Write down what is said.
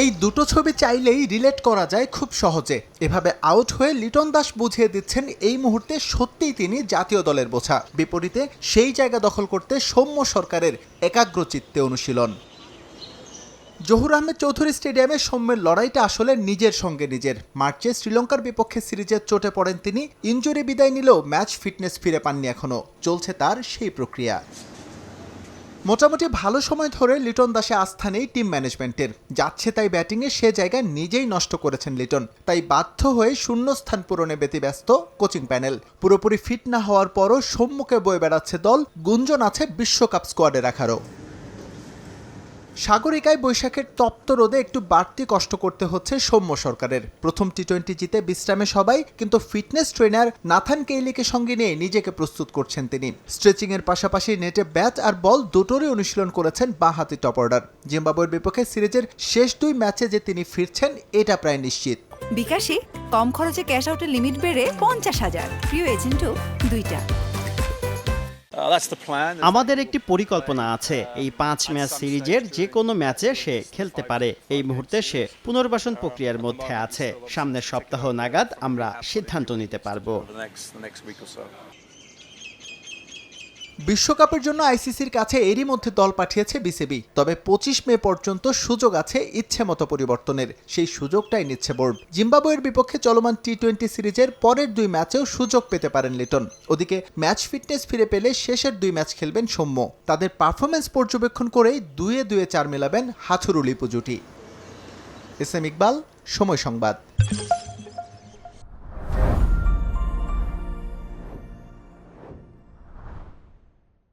এই দুটো ছবি চাইলেই রিলেট করা যায় খুব সহজে। এভাবে আউট হয়ে লিটন দাস বুঝিয়ে দিচ্ছেন এই মুহূর্তে সত্যিই তিনি জাতীয় দলের বোঝা। বিপরীতে সেই জায়গা দখল করতে সৌম্য সরকারের একাগ্রচিত্তে অনুশীলন। জহুর আহমেদ চৌধুরী স্টেডিয়ামে সৌম্যের লড়াইটা আসলে নিজের সঙ্গে নিজের। মার্চে শ্রীলঙ্কার বিপক্ষে সিরিজের চোটে পড়েন তিনি। ইনজুরি বিদায় নিলেও ম্যাচ ফিটনেস ফিরে পাননি এখনও। চলছে তার সেই প্রক্রিয়া। মোটামুটি ভালো সময় ধরে লিটন দাসে আস্থা নেই টিম ম্যানেজমেন্টের। যাচ্ছে তাই ব্যাটিংয়ে সে জায়গা নিজেই নষ্ট করেছেন লিটন। তাই বাধ্য হয়ে শূন্যস্থান পূরণে ব্যতিব্যস্ত কোচিং প্যানেল। পুরোপুরি ফিট না হওয়ার পরও সৌম্যকে বয়ে বেড়াচ্ছে দল। গুঞ্জন আছে বিশ্বকাপ স্কোয়াডে রাখারও। সাগরিকায় বৈশাখের তপ্ত রোদে একটু বাড়তি কষ্ট করতে হচ্ছে সৌম্য সরকারের। প্রথম টি-20 জিতে বিশ্রামে সবাই, কিন্তু ফিটনেস ট্রেনার নাথান কেইলিকে সঙ্গে নিয়ে নিজেকে প্রস্তুত করছেন তিনি। স্ট্রেচিংয়ের পাশাপাশি নেটে ব্যাট আর বল দুটোরই অনুশীলন করেছেন বাঁহাতি টপ অর্ডার। জিম্বাবুয়ের বিপক্ষে সিরিজের শেষ 2 ম্যাচে যে তিনি ফিরছেন এটা প্রায় নিশ্চিত। বিকাশে কম খরচে ক্যাশ আউটের লিমিট বেড়ে 50,000। প্রিয় এজেন্টও 2টা। আমাদের একটি পরিকল্পনা আছে। এই 5 ম্যাচ সিরিজের যে কোনো ম্যাচে সে খেলতে পারে। এই মুহূর্তে সে পুনর্বাসন প্রক্রিয়ার মধ্যে আছে। সামনের সপ্তাহ নাগাদ আমরা সিদ্ধান্ত নিতে পারবো। বিশ্বকাপের জন্য আইসিসির কাছে এরই মধ্যে দল পাঠিয়েছে বিসিবি। তবে 25 মে পর্যন্ত সুযোগ আছে ইচ্ছে মতো পরিবর্তনের। সেই সুযোগটাই নিচ্ছে বোর্ড। জিম্বাবুয়ের বিপক্ষে চলমান টি-20 সিরিজের পরের 2 ম্যাচেও সুযোগ পেতে পারেন লিটন। ওদিকে ম্যাচ ফিটনেস ফিরে পেলে শেষের 2 ম্যাচ খেলবেন সৌম্য। তাদের পারফরমেন্স পর্যবেক্ষণ করেই 2-2-4 মেলাবেন হাথুরুলি জুটি। এস এম ইকবাল, সময় সংবাদ।